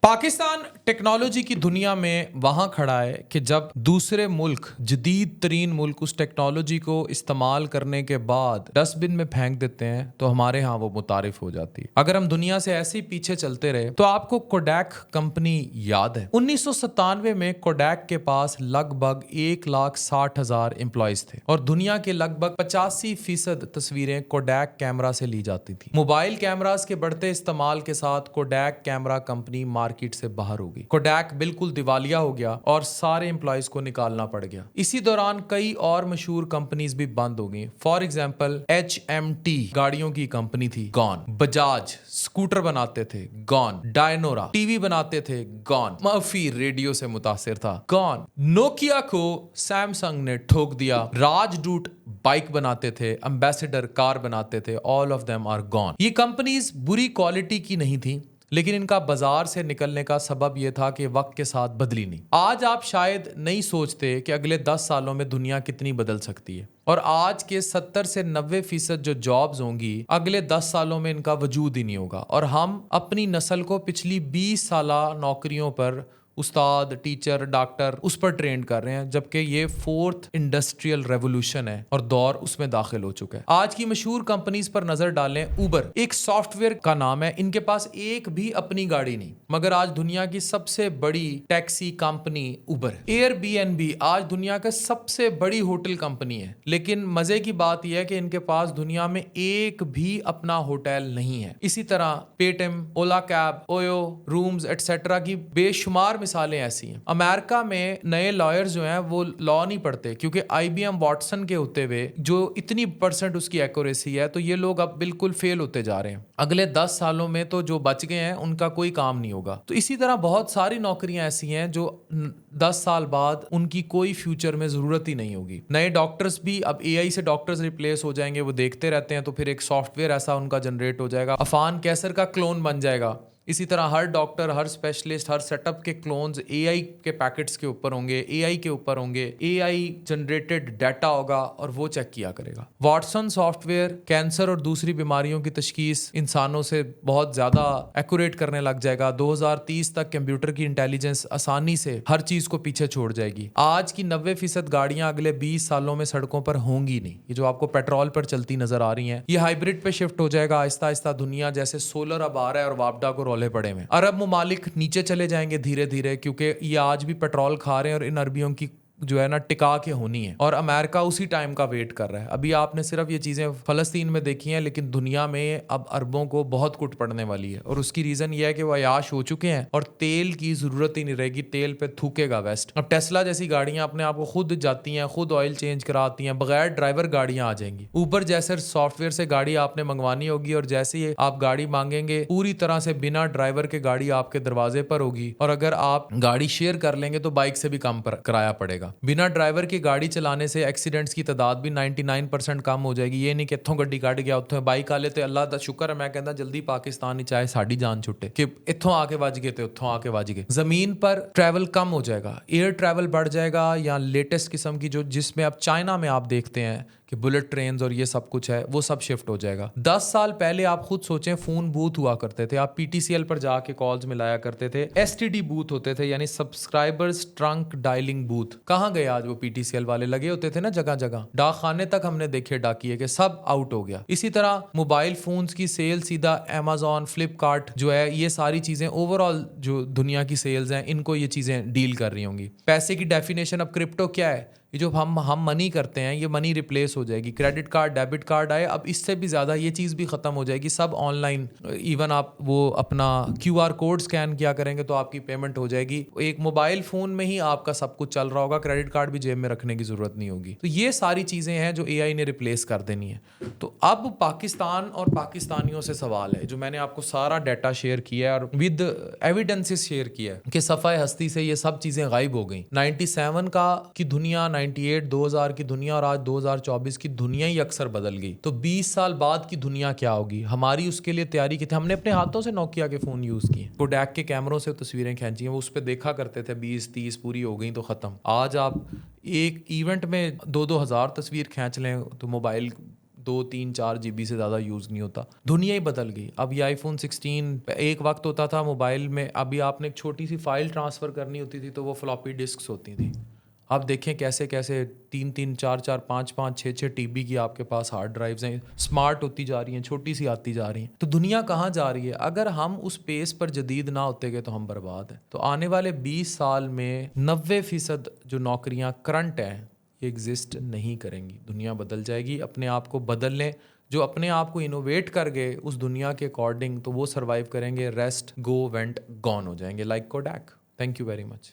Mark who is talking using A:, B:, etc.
A: Pakistan technology की दुनिया में वहां खड़ा है कि जब दूसरे मुल्क जदीद तरीन मुल्क उस टेक्नोलॉजी को इस्तेमाल करने के बाद डस्टबिन में फेंक देते हैं तो हमारे यहाँ वो मुतारिफ हो जाती है। अगर हम दुनिया से ऐसे ही पीछे चलते रहे तो आपको कोडैक कंपनी याद है। 1997 में कोडैक के पास लगभग 1,60,000 एम्प्लॉयज थे और दुनिया के लगभग 85% तस्वीरें कोडैक कैमरा से ली जाती थी। मोबाइल कैमरास के बढ़ते इस्तेमाल के साथ कोडैक कैमरा कंपनी मार्केट से बाहर हो गई। कोडैक बिल्कुल दिवालिया हो गया और सारे एम्प्लॉयज को निकालना पड़ गया। इसी दौरान कई और मशहूर कंपनीज भी बंद हो गई। फॉर एग्जाम्पल HMT गाड़ियों की कंपनी थी, गॉन। बजाज स्कूटर बनाते थे, गॉन। डायनोरा टीवी बनाते थे, गॉन। मर्फी रेडियो से मुतासिर था, गॉन। नोकिया को सैमसंग ने ठोक दिया। राजडूट बाइक बनाते थे, एम्बेसडर कार बनाते थे, all of them are gone. ये कंपनीज बुरी क्वालिटी की नहीं थी, लेकिन इनका बाजार से निकलने का सबब यह था कि वक्त के साथ बदली नहीं। आज आप शायद नहीं सोचते कि अगले 10 सालों में दुनिया कितनी बदल सकती है और आज के 70 से 90% जो जॉब्स होंगी अगले 10 सालों में इनका वजूद ही नहीं होगा और हम अपनी नस्ल को पिछली 20 साला नौकरियों पर उस्ताद, टीचर, डॉक्टर उस पर ट्रेंड कर रहे हैं, जबकि ये 4th इंडस्ट्रियल रेवोल्यूशन है और दौर उसमें दाखिल हो चुका है। आज की मशहूर कंपनीज पर नजर डालें। उबर एक सॉफ्टवेयर का नाम है, इनके पास एक भी अपनी गाड़ी नहीं, मगर आज दुनिया की सबसे बड़ी टैक्सी कंपनी उबर है। एयरबीएनबी आज दुनिया का सबसे बड़ी होटल कंपनी है, लेकिन मजे की बात यह है कि इनके पास दुनिया में एक भी अपना होटल नहीं है। इसी तरह पेटीएम, ओला कैब, ओयो, रूम्स एटसेट्रा की बेशुमार मिसालें ऐसी हैं। अमेरिका में नए लॉयर्स जो हैं वो लॉ नहीं पढ़ते क्योंकि IBM वाटसन के होते हुए जो इतनी % उसकी एक्यूरेसी है, तो ये लोग अब बिल्कुल फेल होते जा रहे हैं। अगले 10 सालों में तो जो बच गए हैं उनका कोई काम नहीं होगा। तो इसी तरह बहुत सारी नौकरियां ऐसी हैं जो 10 साल बाद उनकी कोई फ्यूचर में जरूरत ही नहीं होगी। नए डॉक्टर्स भी अब AI से डॉक्टर्स रिप्लेस हो जाएंगे, वो देखते रहते हैं, तो फिर एक सॉफ्टवेयर ऐसा उनका जनरेट हो जाएगा, अफान कैसर का क्लोन बन जाएगा। इसी तरह हर डॉक्टर, हर स्पेशलिस्ट, हर सेटअप के क्लोन्स AI के पैकेट्स के ऊपर होंगे, AI के ऊपर होंगे, AI जनरेटेड डाटा होगा और वो चेक किया करेगा। वाटसन सॉफ्टवेयर कैंसर और दूसरी बीमारियों की तशखीस इंसानों से बहुत ज्यादा एक्यूरेट करने लग जाएगा। 2030 तक कंप्यूटर की इंटेलिजेंस आसानी से हर चीज को पीछे छोड़ जाएगी। आज की 90% गाड़ियां अगले 20 सालों में सड़कों पर होंगी नहीं। ये जो आपको पेट्रोल पर चलती नजर आ रही हैं, ये हाइब्रिड पे शिफ्ट हो जाएगा आहिस्ता आहिस्ता। दुनिया जैसे सोलर अब आ रहा है और वापडा को पड़े में, अरब मुमालिक नीचे चले जाएंगे धीरे धीरे, क्योंकि ये आज भी पेट्रोल खा रहे हैं और इन अरबियों की जो है ना टिका के होनी है और अमेरिका उसी टाइम का वेट कर रहा है। अभी आपने सिर्फ ये चीजें फलस्तीन में देखी हैं, लेकिन दुनिया में अब अरबों को बहुत कुट पड़ने वाली है और उसकी रीजन ये है कि वो अयाश हो चुके हैं और तेल की जरूरत ही नहीं रहेगी, तेल पे थूकेगा वेस्ट। अब टेस्ला जैसी गाड़ियां अपने आप को खुद जाती हैं, खुद ऑयल चेंज कराती हैं, बगैर ड्राइवर गाड़ियां आ जाएंगी। ऊबर जैसे सॉफ्टवेयर से गाड़ी आपने मंगवानी होगी और जैसे ही आप गाड़ी मांगेंगे पूरी तरह से बिना ड्राइवर के गाड़ी आपके दरवाजे पर होगी और अगर आप गाड़ी शेयर कर लेंगे तो बाइक से भी कम किराया पड़ेगा। बिना ड्राइवर की गाड़ी चलाने से एक्सीडेंट्स की तादाद भी 99% कम हो जाएगी। ये नहीं कि इत्थों गड्डी कट गया उत्थों बाइक वाले तो अल्लाह दा शुक्र है, मैं कहता जल्दी पाकिस्तान ही चाहे साड़ी जान छुटे कि इत्थों आके वज गए तो उत्थों आके वज गए। जमीन पर ट्रैवल कम हो जाएगा, एयर ट्रैवल बढ़ जाएगा या लेटेस्ट किस्म की जो जिसमें अब चाइना में आप देखते हैं कि बुलेट ट्रेन्स और ये सब कुछ है, वो सब शिफ्ट हो जाएगा। 10 साल पहले आप खुद सोचें, फोन बूथ हुआ करते थे, आप PTCL पर जाके कॉल्स मिलाया करते थे। STD बूथ होते थे, यानी सब्सक्राइबर्स ट्रंक डायलिंग बूथ। कहाँ गए आज वो PTCL वाले? लगे होते थे ना जगह जगह, डाकखाने तक हमने देखे डाकिए कि सब आउट हो गया। इसी तरह मोबाइल फोन्स की सेल सीधा Amazon, फ्लिपकार्ट जो है, ये सारी चीजें ओवरऑल जो दुनिया की सेल्स हैं इनको ये चीजें डील कर रही होंगी। पैसे की डेफिनेशन अब क्रिप्टो क्या है? ये जो हम मनी करते हैं, ये मनी रिप्लेस हो जाएगी। क्रेडिट कार्ड, डेबिट कार्ड आए, अब इससे भी ज़्यादा ये चीज़ भी ख़त्म हो जाएगी, सब ऑनलाइन। इवन आप वो अपना QR कोड स्कैन किया करेंगे तो आपकी पेमेंट हो जाएगी। एक मोबाइल फ़ोन में ही आपका सब कुछ चल रहा होगा, क्रेडिट कार्ड भी जेब में रखने की ज़रूरत नहीं होगी। तो ये सारी चीज़ें हैं जो AI ने रिप्लेस कर देनी है। तो अब पाकिस्तान और पाकिस्तानियों से सवाल है, जो मैंने आपको सारा डाटा शेयर किया है और विद एविडेंसेस शेयर किया है कि सफ़ाए हस्ती से ये सब चीज़ें गायब हो गई। 97 का की दुनिया, 98, 2000 की दुनिया और आज 2024 की दुनिया ही अक्सर बदल गई। तो 20 साल बाद की दुनिया क्या होगी, हमारी उसके लिए तैयारी की थी। हमने अपने हाथों से नोकिया के फ़ोन यूज़ किए, कोडैक के कैमरों से तस्वीरें खींची हैं, वो उस पर देखा करते थे। 20-30 पूरी हो गई तो ख़त्म। आज आप एक इवेंट में 2-2 हज़ार तस्वीर खींच लें तो मोबाइल 2 3 4 GB से ज़्यादा यूज़ नहीं होता। दुनिया ही बदल गई। अब ये आईफोन 16 एक वक्त होता था मोबाइल में, अभी आपने एक छोटी सी फाइल ट्रांसफ़र करनी होती थी तो वो फ्लॉपी डिस्क्स होती थी। अब देखें कैसे कैसे 3 3 4 4 5 5 6 6 TB की आपके पास हार्ड ड्राइव्स हैं, स्मार्ट होती जा रही हैं, छोटी सी आती जा रही हैं। तो दुनिया कहाँ जा रही है? अगर हम उस पेस पर जदीद ना होते गए तो हम बर्बाद हैं। तो आने वाले 20 साल में 90% जो नौकरियाँ करंट हैं ये एग्जिस्ट नहीं करेंगी। दुनिया बदल जाएगी। अपने आप को बदल लें। जो अपने आप को इनोवेट कर गए उस दुनिया के अकॉर्डिंग, तो वो सर्वाइव करेंगे। रेस्ट गो वेंट गॉन हो जाएंगे, like Kodak. Thank you very much.